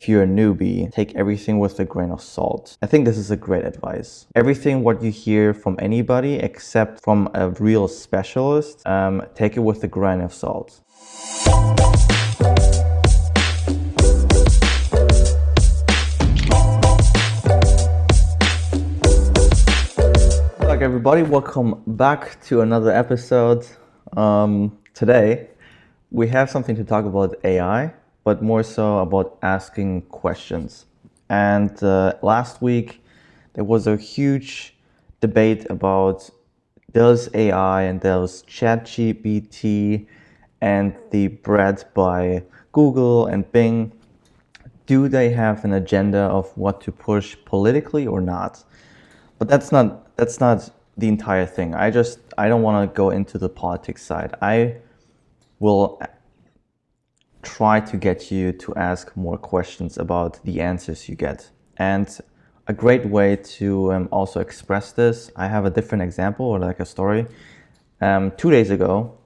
if you're a newbie, take everything with a grain of salt. I think this is a great advice. Everything what you hear from anybody except from a real specialist, take it with a grain of salt. Hello everybody, welcome back to another episode. Today we have something to talk about AI, but more so about asking questions. And last week there was a huge debate about does AI and does ChatGPT and the bread by Google and Bing, do they have an agenda of what to push politically or not? But that's not the entire thing. I don't want to go into the politics side. I will try to get you to ask more questions about the answers you get. And a great way to also express this, I have a different example or like a story. 2 days ago,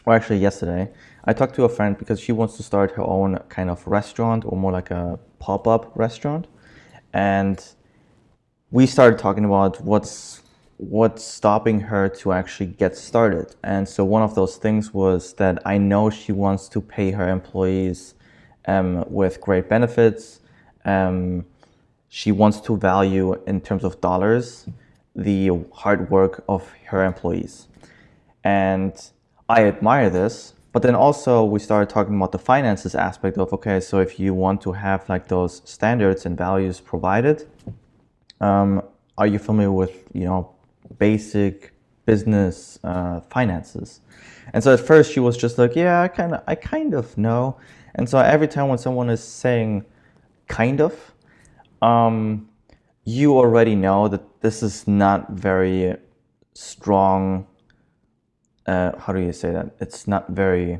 or actually yesterday, I talked to a friend because she wants to start her own kind of restaurant, or more like a pop-up restaurant. And we started talking about what's stopping her to actually get started. And so one of those things was that I know she wants to pay her employees with great benefits. She wants to value, in terms of dollars, the hard work of her employees. And I admire this. But then also we started talking about the finances aspect of, okay, so if you want to have like those standards and values provided, are you familiar with, basic business finances? And so at first she was just like, yeah, I kind of know. And so every time when someone is saying kind of, you already know that this is not very strong. How do you say that? It's not very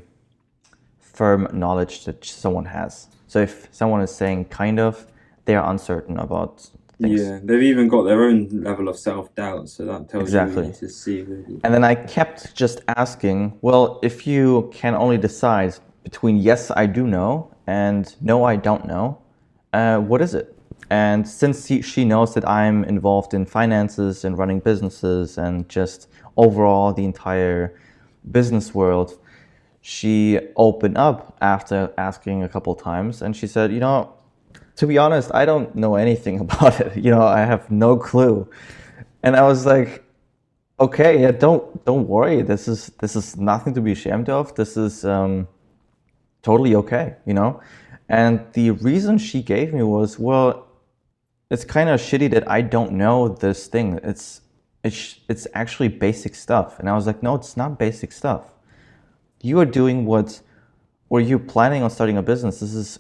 firm knowledge that someone has. So if someone is saying kind of, they are uncertain about things. Yeah, they've even got their own level of self-doubt, so that tells Exactly. you to see. Really. And then I kept just asking, well, if you can only decide between yes, I do know, and no, I don't know, what is it? And since she knows that I'm involved in finances and running businesses and just overall the entire business world, she opened up after asking a couple times, and she said, to be honest, I don't know anything about it. I have no clue. And I was like, okay, yeah, don't worry. This is nothing to be ashamed of. This is totally okay, And the reason she gave me was, well, it's kind of shitty that I don't know this thing. It's actually basic stuff. And I was like, no, it's not basic stuff. You are doing or you're planning on starting a business. This is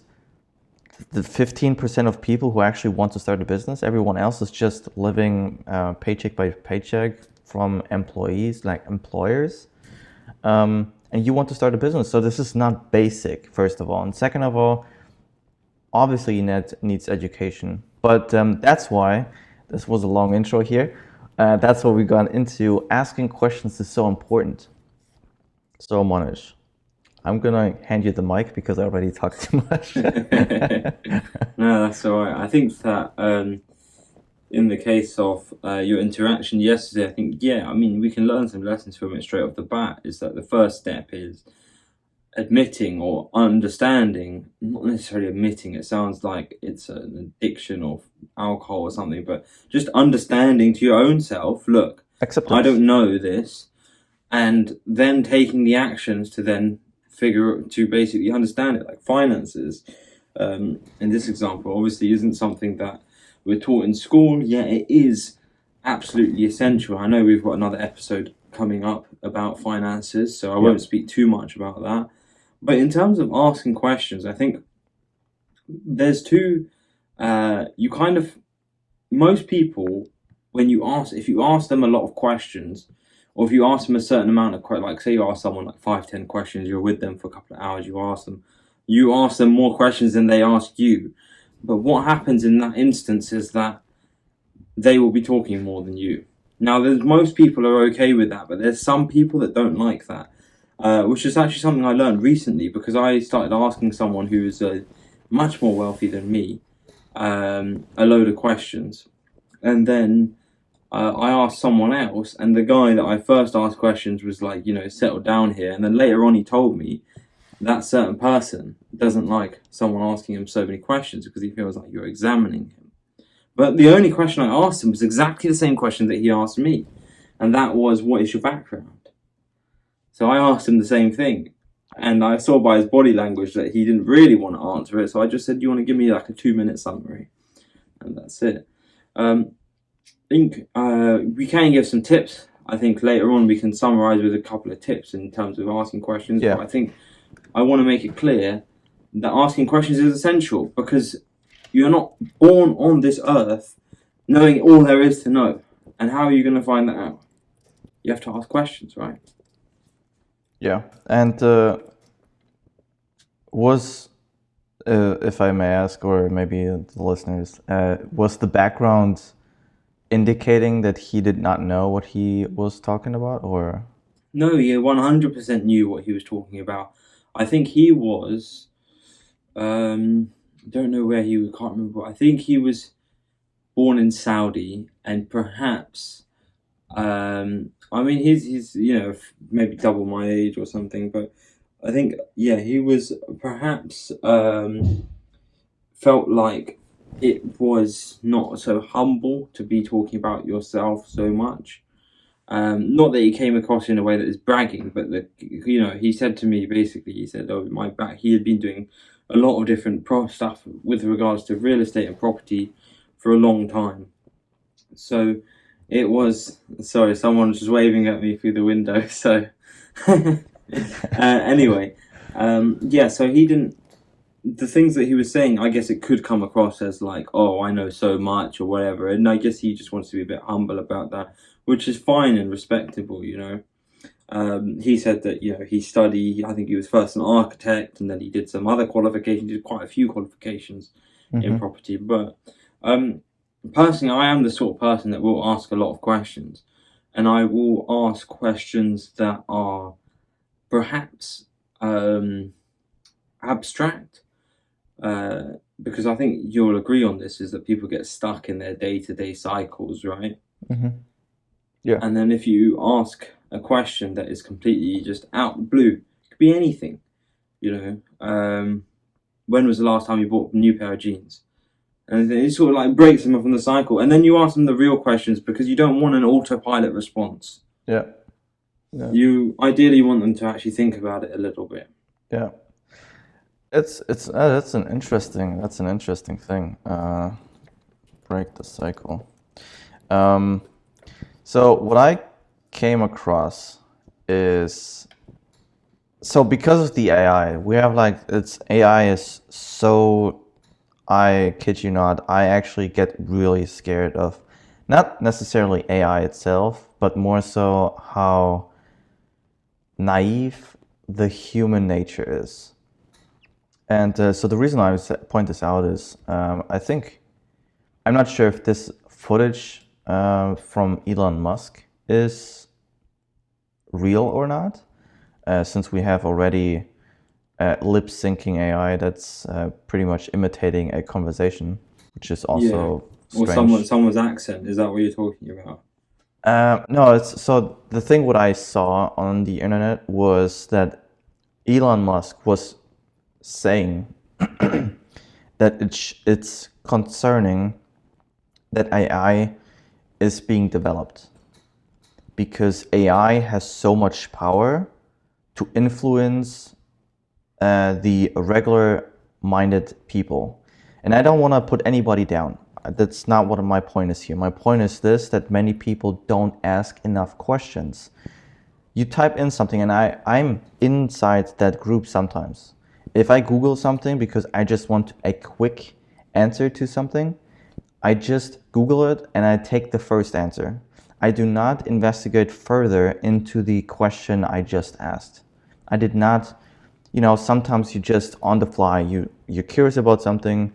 the 15% of people who actually want to start a business. Everyone else is just living paycheck by paycheck from employees, like employers. And you want to start a business. So this is not basic, first of all. And second of all, obviously it needs education. But that's why, this was a long intro here, that's what we got into. Asking questions is so important. So Monish, I'm gonna hand you the mic because I already talked too much. No, that's all right. I think that in the case of your interaction yesterday, I think, we can learn some lessons from it straight off the bat. Is that the first step is admitting or understanding, not necessarily admitting, it sounds like it's an addiction or alcohol or something, but just understanding to your own self, look, Acceptance. I don't know this, and then taking the actions to then to basically understand it, like finances. In this example, obviously isn't something that we're taught in school, yet it is absolutely essential. I know we've got another episode coming up about finances, so I won't speak too much about that. But in terms of asking questions, I think there's two, most people, if you ask them a lot of questions, or if you ask them a certain amount of questions, like say you ask someone like 5-10 questions, you're with them for a couple of hours, you ask them more questions than they ask you. But what happens in that instance is that they will be talking more than you. Now, most people are okay with that, but there's some people that don't like that, which is actually something I learned recently because I started asking someone who's much more wealthy than me, a load of questions. And then I asked someone else, and the guy that I first asked questions was like, settle down here. And then later on, he told me that certain person doesn't like someone asking him so many questions because he feels like you're examining him. But the only question I asked him was exactly the same question that he asked me, and that was, what is your background? So I asked him the same thing, and I saw by his body language that he didn't really want to answer it, so I just said, do you want to give me like a 2-minute summary? And that's it. I think we can give some tips. I think later on we can summarize with a couple of tips in terms of asking questions. Yeah. But I think I want to make it clear that asking questions is essential, because you're not born on this earth knowing all there is to know. And how are you going to find that out? You have to ask questions, right? Yeah. And if I may ask, or maybe the listeners, was the background indicating that he did not know what he was talking about, or? No, he 100% knew what he was talking about. I think he was, I don't know where he was, can't remember. I think he was born in Saudi, and perhaps, I mean, he's maybe double my age or something, but I think, yeah, he was perhaps felt like it was not so humble to be talking about yourself so much. Not that he came across in a way that is bragging, but he said to me, basically, he said, "Oh, my back." He had been doing a lot of different stuff with regards to real estate and property for a long time. So it was. Sorry, someone's just waving at me through the window. So anyway, yeah. So he didn't. The things that he was saying, I guess it could come across as like, "Oh, I know so much" or whatever, and I guess he just wants to be a bit humble about that, which is fine and respectable, He said that, he studied, I think he was first an architect, and then he did some other qualifications, he did quite a few qualifications in property. But personally, I am the sort of person that will ask a lot of questions, and I will ask questions that are perhaps abstract, because I think you'll agree on this, is that people get stuck in their day-to-day cycles, right? Yeah. And then if you ask a question that is completely just out the blue, it could be anything, when was the last time you bought a new pair of jeans? And it sort of like breaks them from the cycle. And then you ask them the real questions, because you don't want an autopilot response. Yeah. You ideally want them to actually think about it a little bit. Yeah. That's an interesting thing. Break the cycle. So what I came across is, so because of the AI, we have AI is so, I kid you not, I actually get really scared of not necessarily AI itself, but more so how naive the human nature is. And so the reason I point this out is, I'm not sure if this footage from Elon Musk is real or not, since we have already lip syncing AI that's pretty much imitating a conversation, which is also strange. Or someone's accent. Is that what you're talking about? No, so the thing what I saw on the internet was that Elon Musk was saying that it's concerning that AI is being developed, because AI has so much power to influence the regular-minded people. And I don't want to put anybody down. That's not what my point is here. My point is this, that many people don't ask enough questions. You type in something, and I'm inside that group sometimes. If I Google something because I just want a quick answer to something, I just Google it and I take the first answer. I do not investigate further into the question I just asked. I did not, sometimes you just on the fly, you're curious about something.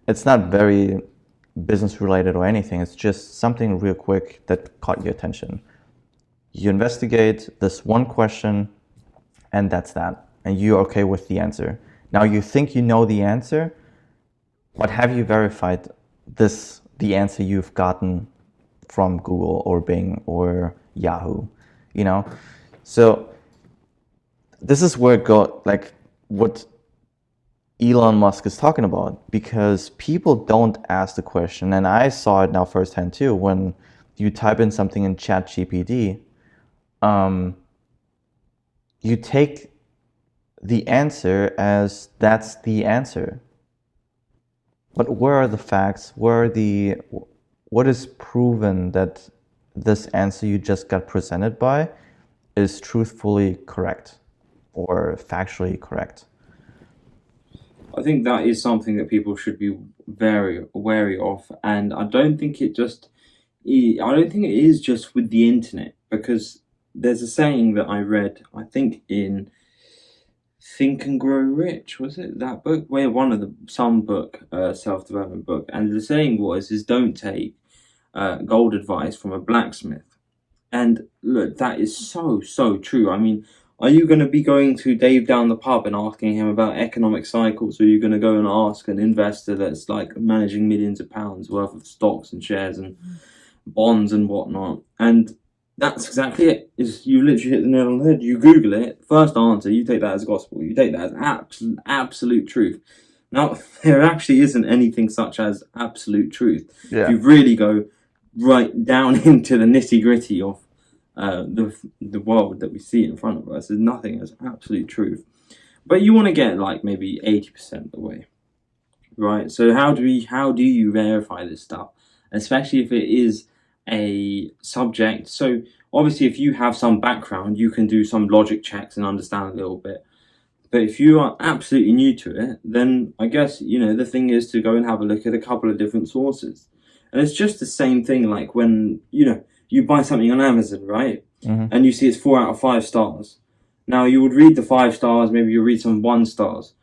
It's not very business related or anything. It's just something real quick that caught your attention. You investigate this one question, and that's that. And you're okay with the answer. Now you think you know the answer, but have you verified the answer you've gotten from Google or Bing or Yahoo? You know, so this is where what Elon Musk is talking about, because people don't ask the question, and I saw it now firsthand too. When you type in something in ChatGPT, you take the answer as that's the answer. But where are the facts? What is proven that this answer you just got presented by is truthfully correct or factually correct? I think that is something that people should be very wary of, and I don't think it is just with the internet, because there's a saying that I read, I think in Think and Grow Rich, was it that book? Where some book, self-development book, and the saying is don't take gold advice from a blacksmith. And look, that is so true. I mean, are you going to be going to Dave down the pub and asking him about economic cycles, or are you going to go and ask an investor that's like managing millions of pounds worth of stocks and shares and bonds and whatnot? And that's exactly it. Is you literally hit the nail on the head. You Google it, first answer, you take that as gospel. You take that as absolute truth. Now, there actually isn't anything such as absolute truth. Yeah. If you really go right down into the nitty gritty of the world that we see in front of us, there's nothing as absolute truth. But you want to get like maybe 80% of the way, right? So how do you verify this stuff, especially if it is a subject? So obviously, if you have some background, you can do some logic checks and understand a little bit. But if you are absolutely new to it, then I guess, the thing is to go and have a look at a couple of different sources. And it's just the same thing like when, you buy something on Amazon, right? Mm-hmm. And you see it's 4 out of 5 stars. Now you would read the 5 stars, maybe you read some 1 stars.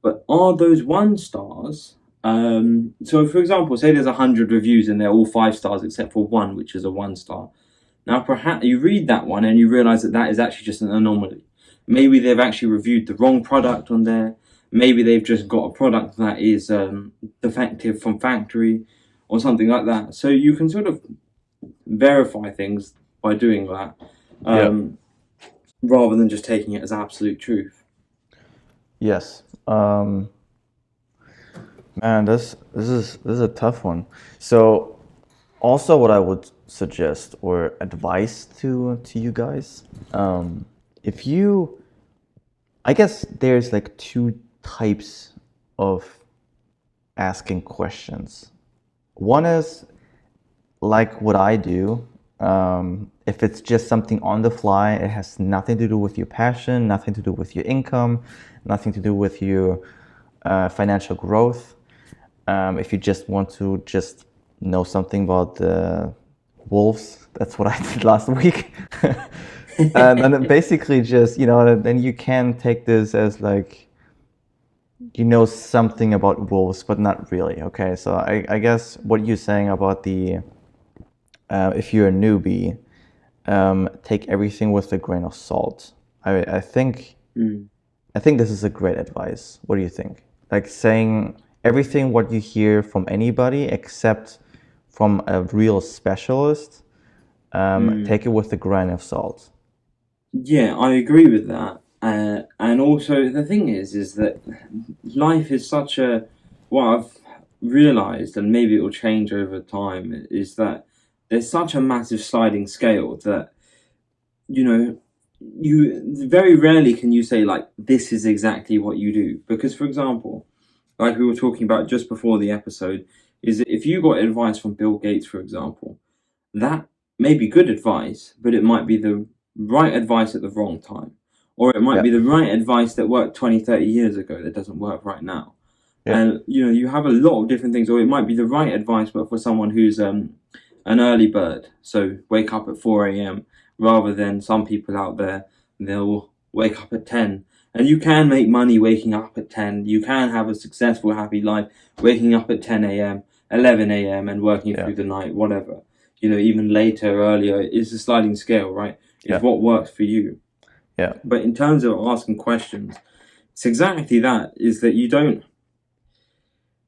But are those 1 stars? So for example, say there's 100 reviews and they're all 5 stars except for 1, which is a 1 star. Now perhaps you read that one and you realize that is actually just an anomaly. Maybe they've actually reviewed the wrong product on there. Maybe they've just got a product that is defective from factory or something like that. So you can sort of verify things by doing that, rather than just taking it as absolute truth. Yes. Man, this is a tough one. So also what I would suggest or advise to you guys, I guess there's like 2 types of asking questions. One is like what I do. If it's just something on the fly, it has nothing to do with your passion, nothing to do with your income, nothing to do with your financial growth. If you just want to just know something about the wolves, that's what I did last week. And then basically just, then you can take this as like, something about wolves, but not really. Okay, so I guess what you're saying about if you're a newbie, take everything with a grain of salt. I think this is a great advice. What do you think? Like saying everything what you hear from anybody except from a real specialist, take it with a grain of salt. Yeah, I agree with that. And also the thing is that life is such what I've realized, and maybe it will change over time, is that there's such a massive sliding scale that, you very rarely can you say like, this is exactly what you do. Because for example, like we were talking about just before the episode, is that if you got advice from Bill Gates, for example, that may be good advice, but it might be the right advice at the wrong time. Or it might be the right advice that worked 20, 30 years ago that doesn't work right now. Yeah. And, you have a lot of different things. Or it might be the right advice, but for someone who's an early bird. So wake up at 4 a.m. rather than some people out there, they'll wake up at 10. And you can make money waking up at 10. You can have a successful, happy life waking up at 10 a.m., 11 a.m. and working through the night, whatever. Even later, earlier, it's a sliding scale, right? It's what works for you. Yeah. But in terms of asking questions, it's exactly that, is that you don't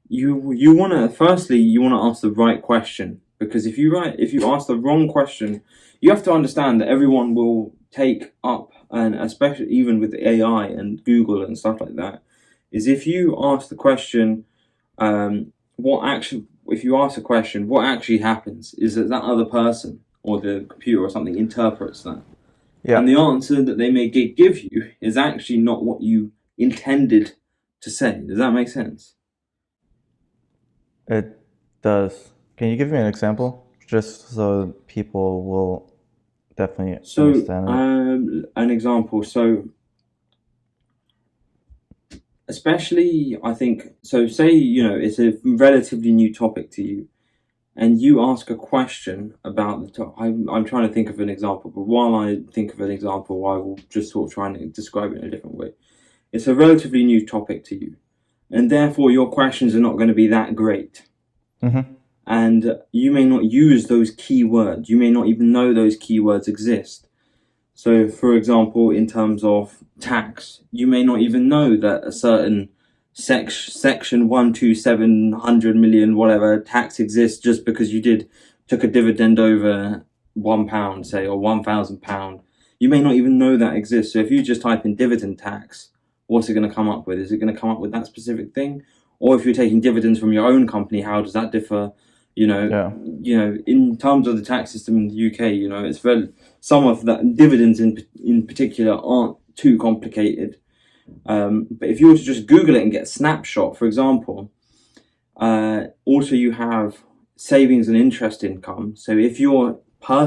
you want to firstly you want to ask the right question, because if you ask the wrong question, you have to understand that everyone will take up, and especially even with AI and Google and stuff like that, is if you ask the question, if you ask a question, what actually happens is that other person or the computer or something interprets that, and Yeah, the answer that they may give you is actually not what you intended to say. Does that make sense? it does. Can you give me an example? Just so people will definitely So, understand it. an example. So, especially, I think, so say, it's a relatively new topic to you, and you ask a question about the topic. I'm trying to think of an example, but while I think of an example, I will just sort of try and describe it in a different way. It's a relatively new topic to you, and therefore your questions are not going to be that great. Mm-hmm. And you may not use those keywords. You may not even know those keywords exist. So, for example, in terms of tax, you may not even know that a certain section 12700 million whatever tax exists just because you took a dividend over £1, say, or £1,000. You may not even know that exists. So, if you just type in dividend tax, what's it going to come up with? Is it going to come up with that specific thing? Or if you're taking dividends from your own company, how does that differ? Yeah. In terms of the tax system in the UK, it's very, some of the dividends in particular aren't too complicated. But if you were to just Google it and get a snapshot, for example, also you have savings and interest income. So if your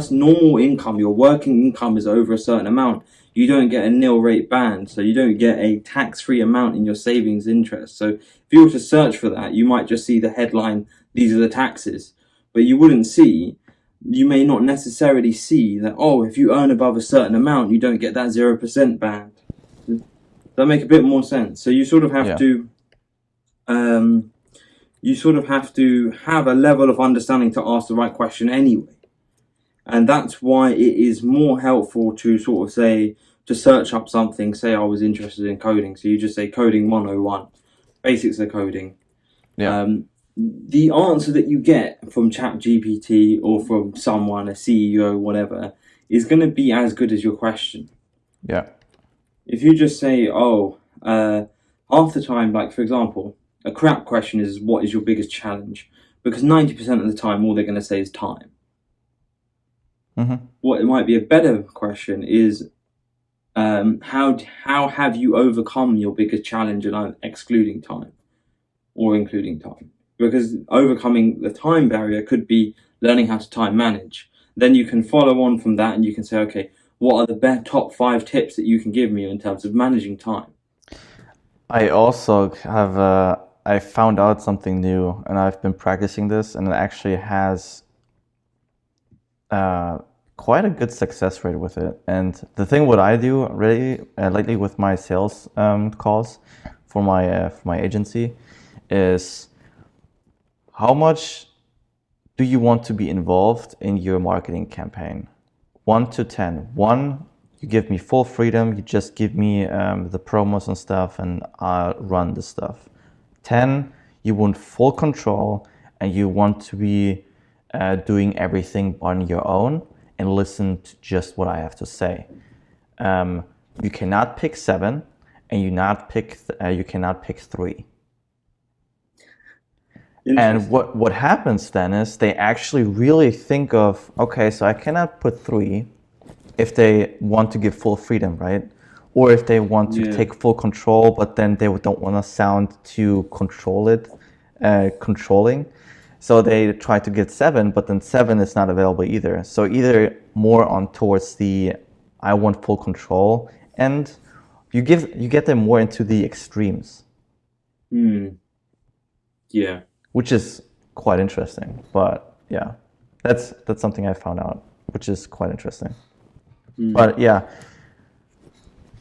normal income, your working income is over a certain amount, you don't get a nil rate band. So you don't get a tax-free amount in your savings interest. So if you were to search for that, you might just see the headline, these are the taxes, but you may not necessarily see that, oh, if you earn above a certain amount, you don't get that 0% band. Does that make a bit more sense? So you sort of have Yeah. to, have a level of understanding to ask the right question anyway. And that's why it is more helpful to sort of say, to search up something, say I was interested in coding. So you just say coding 101, basics of coding. Yeah. The answer that you get from ChatGPT or from someone, a CEO, whatever, is going to be as good as your question. Yeah. If you just say, half the time, like for example, a crap question is, what is your biggest challenge? Because 90% of the time, all they're going to say is time. Mm-hmm. What it might be a better question is, how have you overcome your biggest challenge, and excluding time or including time? Because overcoming the time barrier could be learning how to time manage. Then you can follow on from that and you can say, okay, what are the top 5 tips that you can give me in terms of managing time? I also have I found out something new, and I've been practicing this, and it actually has quite a good success rate with it. And the thing what I do really lately with my sales calls for my agency is, how much do you want to be involved in your marketing campaign? 1 to 10. 1, you give me full freedom. You just give me the promos and stuff, and I'll run the stuff. 10, you want full control, and you want to be doing everything on your own and listen to just what I have to say. You cannot pick 7, and you cannot pick 3. And what happens then is they actually really think of, okay, so I cannot put 3 if they want to give full freedom, right? Or if they want to take full control, but then they don't want to sound too controlling. So they try to get 7, but then 7 is not available either. So either more on towards the I want full control, and you get them more into the extremes. Yeah. Which is quite interesting. But yeah, that's something I found out, which is quite interesting. But yeah,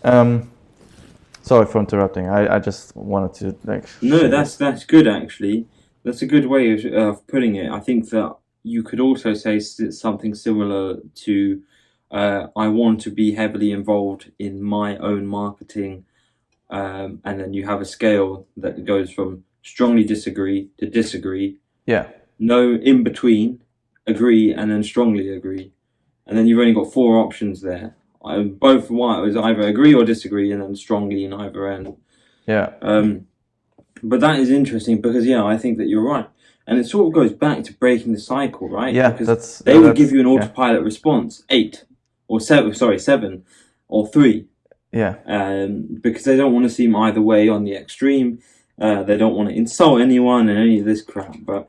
sorry for interrupting. I just wanted to No, that's good actually. That's a good way of putting it. I think that you could also say something similar to, I want to be heavily involved in my own marketing, and then you have a scale that goes from strongly disagree to disagree, Yeah. no in between, agree, and then strongly agree. And then you've only got 4 options there. Both one was either agree or disagree, and then strongly in either end. Yeah. But that is interesting because I think that you're right, and it sort of goes back to breaking the cycle, right? Yeah, because they would give you an autopilot response 8 or 7, 7 or 3. Yeah. Because they don't want to seem either way on the extreme. They don't want to insult anyone and any of this crap. But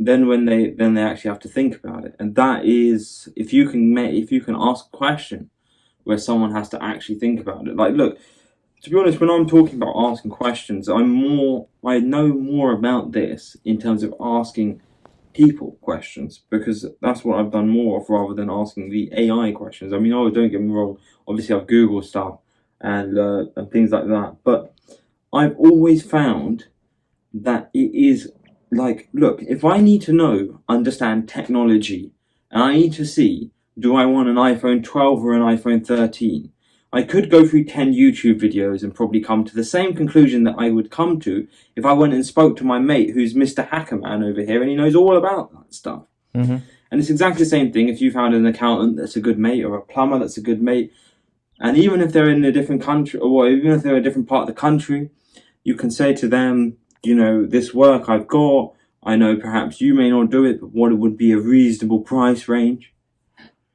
then when they actually have to think about it, and that is if you can ask a question where someone has to actually think about it. Like, look, to be honest, when I'm talking about asking questions, I know more about this in terms of asking people questions, because that's what I've done more of rather than asking the AI questions. I mean, don't get me wrong, obviously I've Googled stuff and things like that, but I've always found that it is like, look, if I need to understand technology, and I need to see, do I want an iPhone 12 or an iPhone 13? I could go through 10 YouTube videos and probably come to the same conclusion that I would come to if I went and spoke to my mate who's Mr. Hackerman over here and he knows all about that stuff. Mm-hmm. And it's exactly the same thing if you found an accountant that's a good mate or a plumber that's a good mate. And even if they're in a different country, or even if they're in a different part of the country, you can say to them, this work I've got, I know perhaps you may not do it, but what it would be a reasonable price range.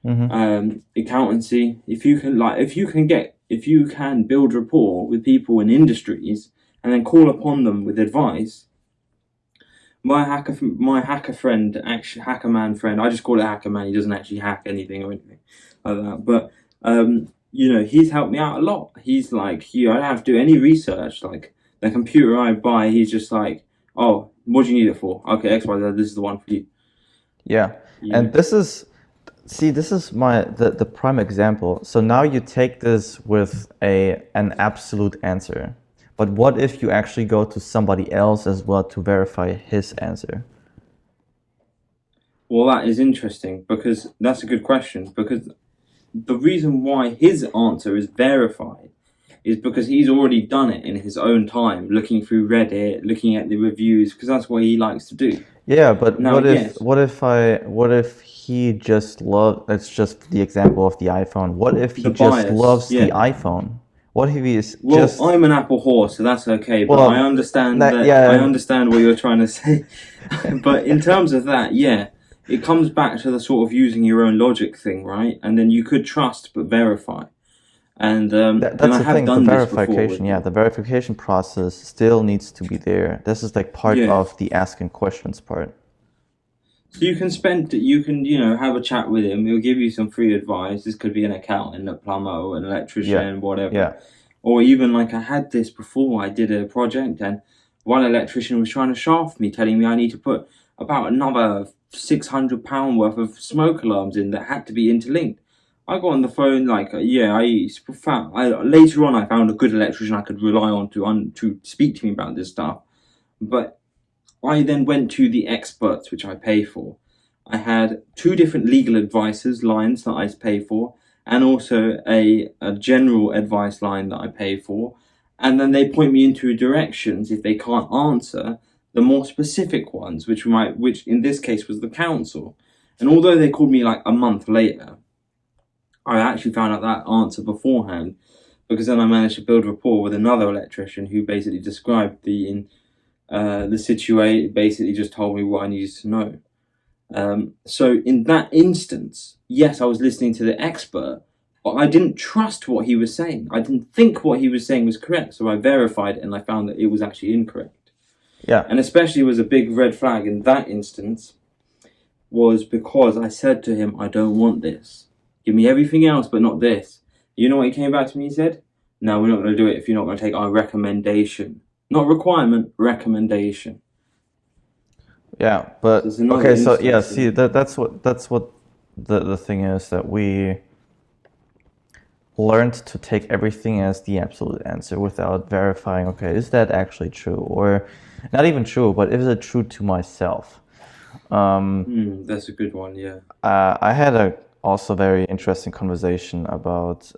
Mm-hmm. Accountancy, if you can build rapport with people in industries and then call upon them with advice. My hacker friend, actually hackerman friend, I just call it hackerman, he doesn't actually hack anything or anything like that, but he's helped me out a lot. He's like, I don't have to do any research. Like, the computer I buy, he's just like, oh, what do you need it for? Okay, XYZ, this is the one for you. Yeah. And this is the prime example. So now you take this with an absolute answer. But what if you actually go to somebody else as well to verify his answer? Well, that is interesting, because that's a good question. Because the reason why his answer is verified is because he's already done it in his own time, looking through Reddit, looking at the reviews, because that's what he likes to do. Yeah, but now, what if he just loves? That's just the example of the iPhone. What if he just loves the iPhone? What if he is just? Well, I'm an Apple whore, so that's okay. But I understand that. Yeah, I understand what you're trying to say. But in terms of that, it comes back to the sort of using your own logic thing, right? And then you could trust but verify. And that's and I the have thing. done The this before. verification, the verification process still needs to be there. This is like part of the asking questions part. So you can have a chat with him. He'll give you some free advice. This could be an accountant, a plumber, an electrician, whatever. Yeah. Or even like I had this before. I did a project and one electrician was trying to shaft me, telling me I need to put about another £600 worth of smoke alarms in that had to be interlinked. I got on the phone later on I found a good electrician I could rely on to speak to me about this stuff. But I then went to the experts, which I pay for. I had 2 different legal advices lines that I pay for, and also a general advice line that I pay for. And then they point me into directions if they can't answer the more specific ones, which in this case was the council. And although they called me like a month later, I actually found out that answer beforehand, because then I managed to build rapport with another electrician who basically described the situation, basically just told me what I needed to know. So in that instance, yes, I was listening to the expert, but I didn't trust what he was saying. I didn't think what he was saying was correct, so I verified it and I found that it was actually incorrect. Yeah. And especially was a big red flag in that instance was because I said to him, I don't want this. Give me everything else, but not this. You know what he came back to me and said? No, we're not going to do it if you're not going to take our recommendation. Not requirement, recommendation. Yeah, but okay, so see that's what the thing is, that we learned to take everything as the absolute answer without verifying, okay, is that actually true? Or not even true, but is it true to myself? That's a good one, yeah. I had a also very interesting conversation about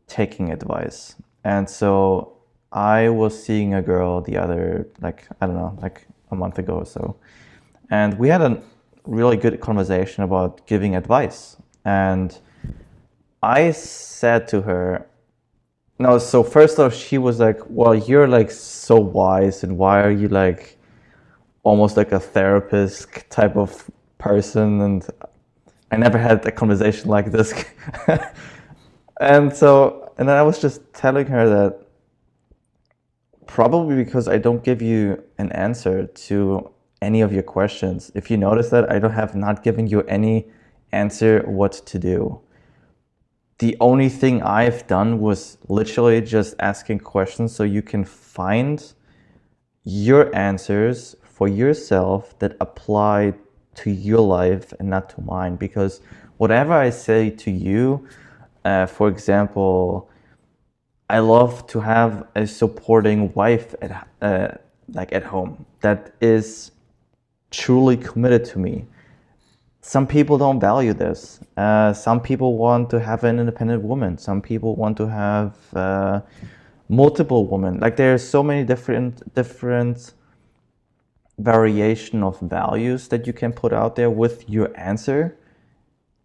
taking advice. And so I was seeing a girl the other, like, I don't know, like a month ago or so. And we had a really good conversation about giving advice. And I said to her, no, so first off, she was like, well, you're like so wise, and why are you like almost like a therapist type of person? And I never had a conversation like this. And then I was just telling her that probably because I don't give you an answer to any of your questions. If you notice that, I don't have not given you any answer what to do. The only thing I've done was literally just asking questions so you can find your answers for yourself that apply to your life and not to mine. Because whatever I say to you, for example, I love to have a supporting wife at home that is truly committed to me. Some people don't value this. Some people want to have an independent woman. Some people want to have multiple women. Like there's so many different variation of values that you can put out there with your answer.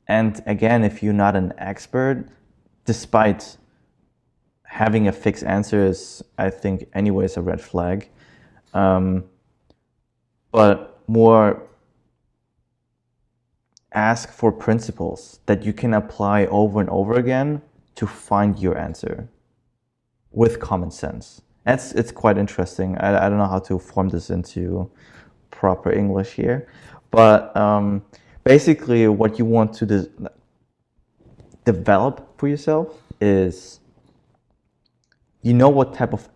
And again, if you're not an expert, despite having a fixed answer is, I think, anyways, a red flag. But more ask for principles that you can apply over and over again to find your answer with common sense. It's quite interesting. I don't know how to form this into proper English here, but basically what you want to develop for yourself is you know what type of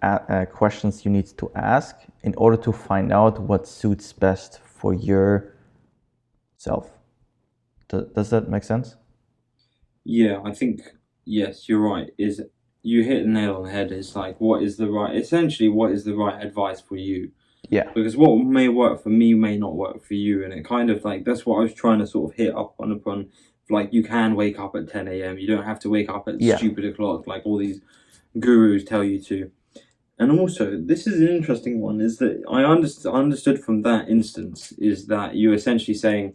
questions you need to ask in order to find out what suits best for yourself. Does that make sense? Yeah, I think yes, you're right. Is you hit the nail on the head. It's like what is the right, essentially, what is the right advice for you? Yeah. Because what may work for me may not work for you, and it kind of like that's what I was trying to sort of hit up on upon. Like you can wake up at 10 a.m. You don't have to wake up at Yeah. stupid o'clock like all these gurus tell you to. And also, this is an interesting one. Is that I understood from that instance is that you're essentially saying.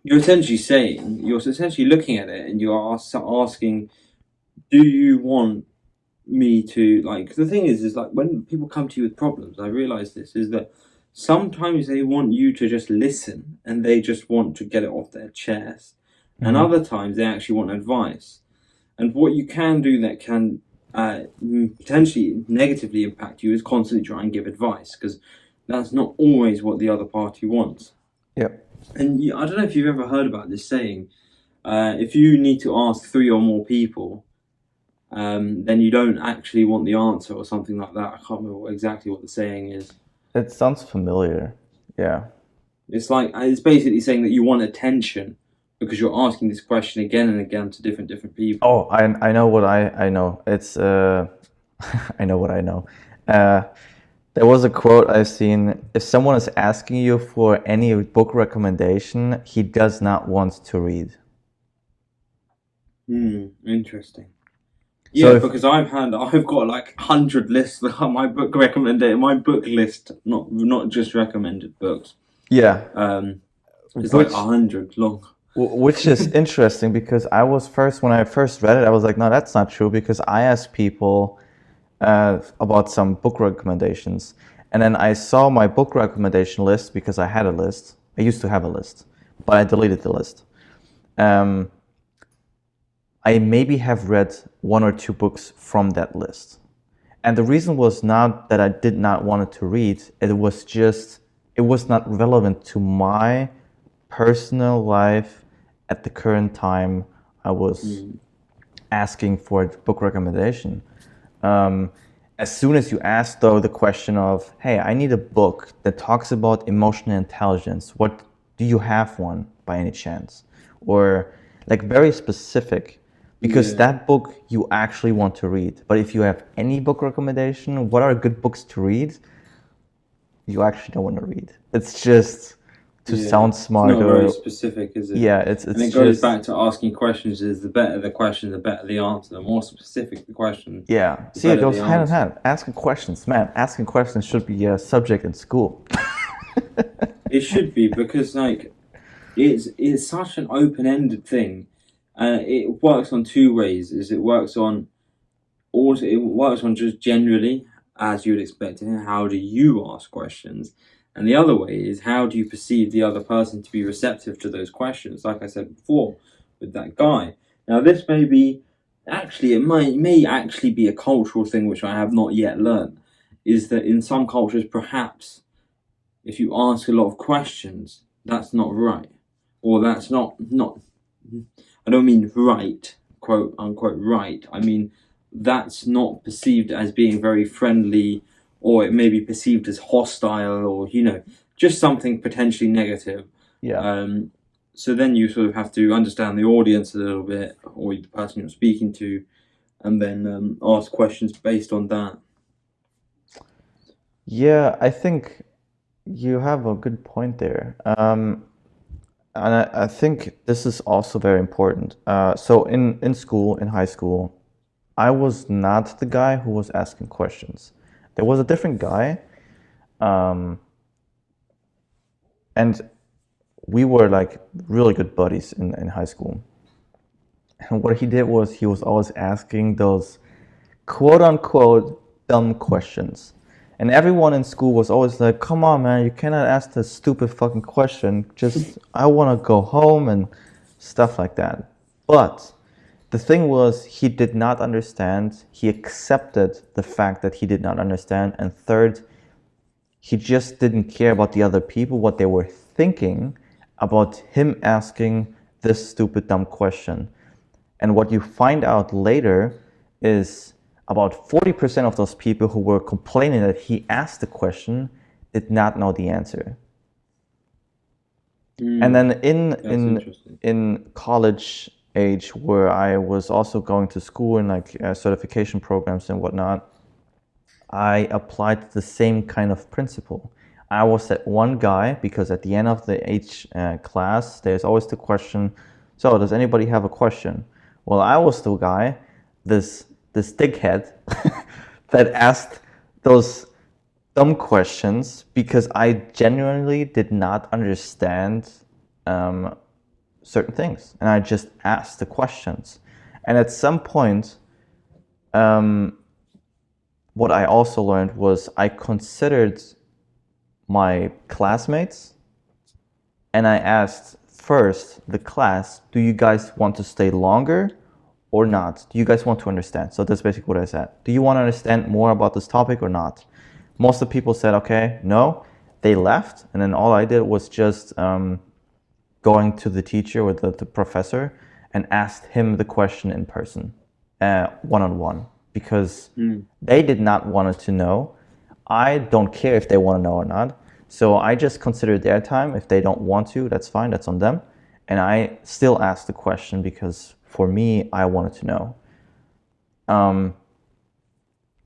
You're essentially looking at it and you're asking, do you want me to, like, the thing is like when people come to you with problems, I realize this, is that sometimes they want you to just listen and they just want to get it off their chest. And other times they actually want advice. And what you can do that can potentially negatively impact you is constantly try and give advice, because that's not always what the other party wants. Yep. And I don't know if you've ever heard about this saying, if you need to ask 3 or more people, then you don't actually want the answer or something like that. I can't remember exactly what the saying is. It sounds familiar. Yeah. It's like, it's basically saying that you want attention because you're asking this question again and again to different people. Oh, I know what I know. It's I know what I know. There was a quote I've seen. If someone is asking you for any book recommendation, he does not want to read. Interesting. So Yeah, because I've got like 100 lists on my book list, not just recommended books. Yeah. It's like 100 long. Which is interesting because when I first read it, I was like, no, that's not true, because I asked people about some book recommendations, and then I saw my book recommendation list because I had a list. I used to have a list, but I deleted the list. I maybe have read 1 or 2 books from that list, and the reason was not that I did not want to read. It was not relevant to my personal life at the current time I was asking for a book recommendation. As soon as you ask, though, the question of, hey, I need a book that talks about emotional intelligence, what do you have one by any chance? Or like very specific, because that book you actually want to read. But if you have any book recommendation, what are good books to read? You actually don't want to read. It's just to Yeah, sound it's not very smarter. specific, is it? Yeah, And it it's goes just back to asking questions. Is the better the question, the better the answer. The more specific the question, yeah. the See, it better the goes hand in answer. hand. Asking questions, man. Asking questions should be a subject in school. It should be because like it's such an open-ended thing, and it works on two ways. Is it works on also it works on just generally as you would expect it. How do you ask questions? And the other way is how do you perceive the other person to be receptive to those questions? Like I said before, with that guy. Now this may be actually may actually be a cultural thing which I have not yet learned. Is that in some cultures perhaps if you ask a lot of questions, that's not right, or that's not. I don't mean right, quote unquote right. I mean that's not perceived as being very friendly, or it may be perceived as hostile, or just something potentially negative. Yeah. So then you sort of have to understand the audience a little bit, or the person you're speaking to, and then ask questions based on that. Yeah, I think you have a good point there. And I think this is also very important. So in school, in high school, I was not the guy who was asking questions. There was a different guy, um, and we were like really good buddies in high school. And what he did was he was always asking those quote unquote dumb questions. And everyone in school was always like, come on, man, you cannot ask this stupid fucking question. Just, I want to go home and stuff like that. But the thing was, he did not understand. He accepted the fact that he did not understand. And third, he just didn't care about the other people, what they were thinking about him asking this stupid, dumb question. And what you find out later is about 40% of those people who were complaining that he asked the question did not know the answer. And then in college age, where I was also going to school in like certification programs and whatnot, I applied the same kind of principle. I was that one guy because at the end of the each class, there's always the question, so does anybody have a question? Well, I was the guy, this dickhead, that asked those dumb questions because I genuinely did not understand certain things, and I just asked the questions. And at some point, what I also learned was I considered my classmates, and I asked first the class, do you guys want to stay longer or not? Do you guys want to understand? So that's basically what I said. Do you want to understand more about this topic or not? Most of the people said, okay, no. They left, and then all I did was just going to the teacher or the professor and asked him the question in person, one-on-one, because they did not want to know. I don't care if they want to know or not. So I just consider their time. If they don't want to, that's fine, that's on them. And I still ask the question because for me, I wanted to know.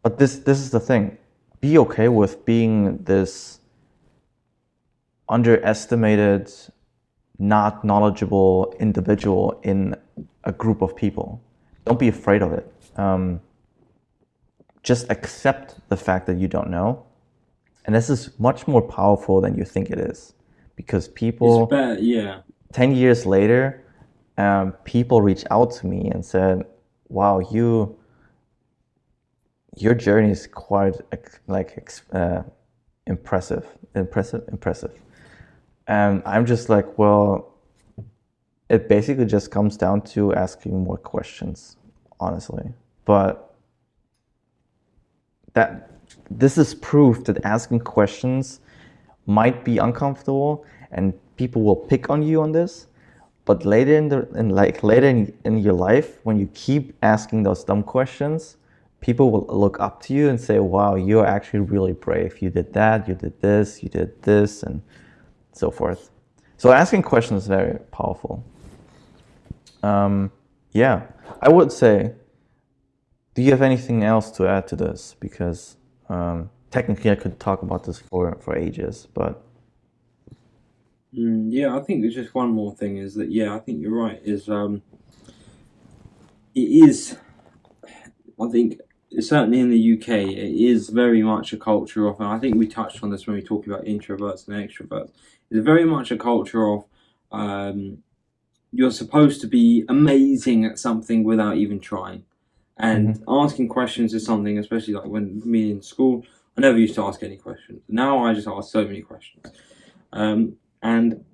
But this is the thing. Be okay with being this underestimated, not knowledgeable individual in a group of people. Don't be afraid of it. Just accept the fact that you don't know. And this is much more powerful than you think it is. Because people, It's better, yeah. 10 years later, people reach out to me and said, wow, your journey is quite impressive. And I'm just like, well, it basically just comes down to asking more questions, honestly. But this is proof that asking questions might be uncomfortable and people will pick on you on this. But later in your life, when you keep asking those dumb questions, people will look up to you and say, wow, you're actually really brave. You did that, you did this, and so forth. So asking questions is very powerful. Yeah, I would say, do you have anything else to add to this? Because technically I could talk about this for ages, but Yeah, I think there's just one more thing is that I think you're right. It is I think certainly in the UK it is very much a culture of, and I think we touched on this when we talked about introverts and extroverts. It's very much a culture of um, you're supposed to be amazing at something without even trying. And Hmm. asking questions is something, especially like when me in school, I never used to ask any questions. Now I just ask so many questions. And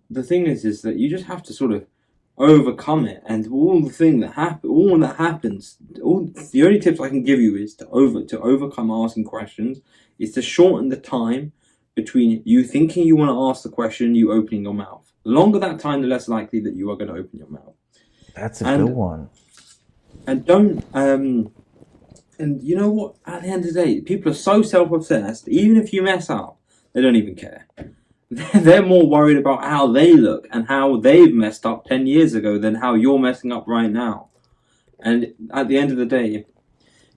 the thing is that you just have to sort of overcome it, and all that happens, all the only tips I can give you is to overcome asking questions, is to shorten the time between you thinking you want to ask the question and you opening your mouth. The longer that time, the less likely that you are going to open your mouth. That's a good And one. don't and you know what? At the end of the day, people are so self-obsessed. Even if you mess up, they don't even care. They're more worried about how they look and how they've messed up 10 years ago than how you're messing up right now. And at the end of the day,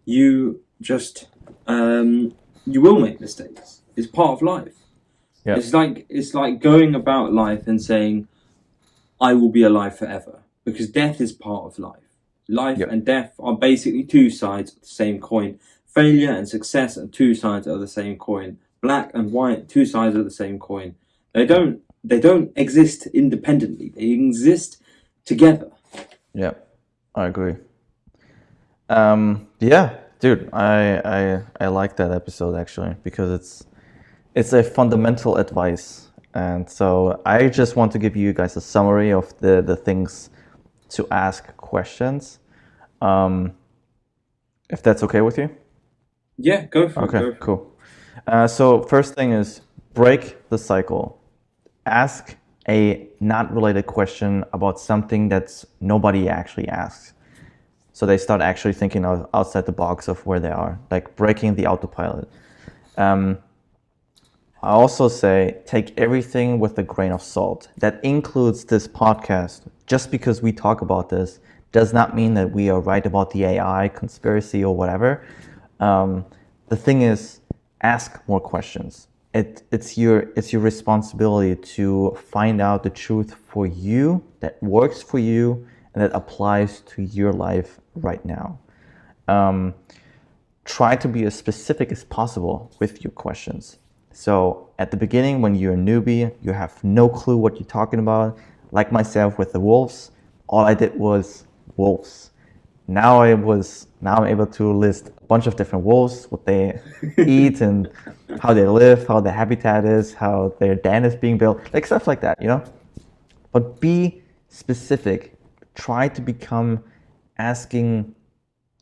you just you will make mistakes. It's part of life. Yeah. It's like going about life and saying, I will be alive forever, because death is part of life. Life Yep. and death are basically two sides of the same coin. Failure and success are two sides of the same coin. Black and white, two sides of the same coin. They Yep. don't exist independently. They exist together. Yep. I agree. Yeah, dude, I like that episode actually because it's a fundamental advice. And so I just want to give you guys a summary of the things to ask questions. Um, if that's okay with you. Yeah, go for it. Okay, Go for it. cool. So first thing is break the cycle. Ask a not related question about something that's nobody actually asks. So they start actually thinking outside the box of where they are, like breaking the autopilot. Um, I also say take everything with a grain of salt. That includes this podcast. Just because we talk about this does not mean that we are right about the AI conspiracy or whatever. Um, the thing is, ask more questions. It's your responsibility to find out the truth for you that works for you and that applies to your life right now. Um, Try to be as specific as possible with your questions. So at the beginning, when you're a newbie, you have no clue what you're talking about. Like myself with the wolves, all I did was wolves. Now I'm able to list a bunch of different wolves, what they eat and how they live, how their habitat is, how their den is being built, like stuff like that, you know? But be specific. Try to become asking,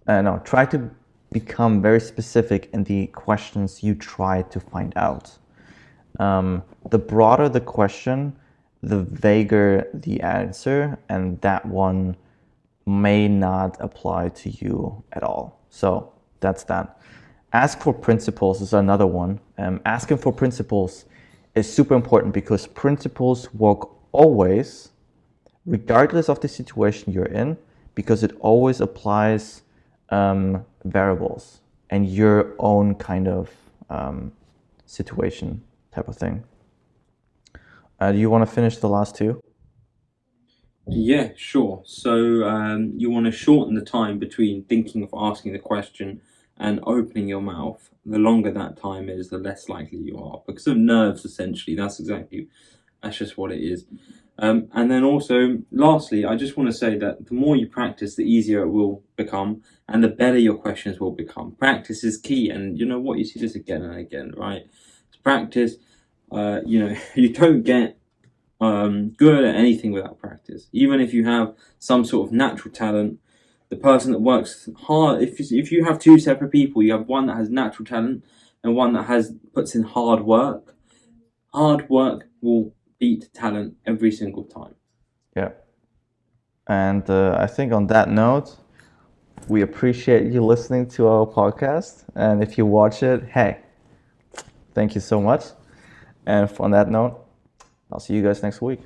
no, try to become very specific in the questions you try to find out. The broader the question, the vaguer the answer, and that one may not apply to you at all. So that's that. Ask for principles is another one. Asking for principles is super important because principles work always, regardless of the situation you're in, because it always applies variables and your own kind of situation type of thing. Do you want to finish the last two? Yeah, sure. So you want to shorten the time between thinking of asking the question and opening your mouth. The longer that time is, the less likely you are because of nerves. Essentially, that's just what it is. And then also, lastly, I just want to say that the more you practice, the easier it will become, and the better your questions will become. Practice is key, and you know what? You see this again and again, right? Practice. You don't get good at anything without practice. Even if you have some sort of natural talent, the person that works hard, if you have two separate people, you have one that has natural talent and one that puts in hard work. Hard work will beat talent every single time. Yeah. And I think on that note, we appreciate you listening to our podcast. And if you watch it, hey, thank you so much. And on that note, I'll see you guys next week.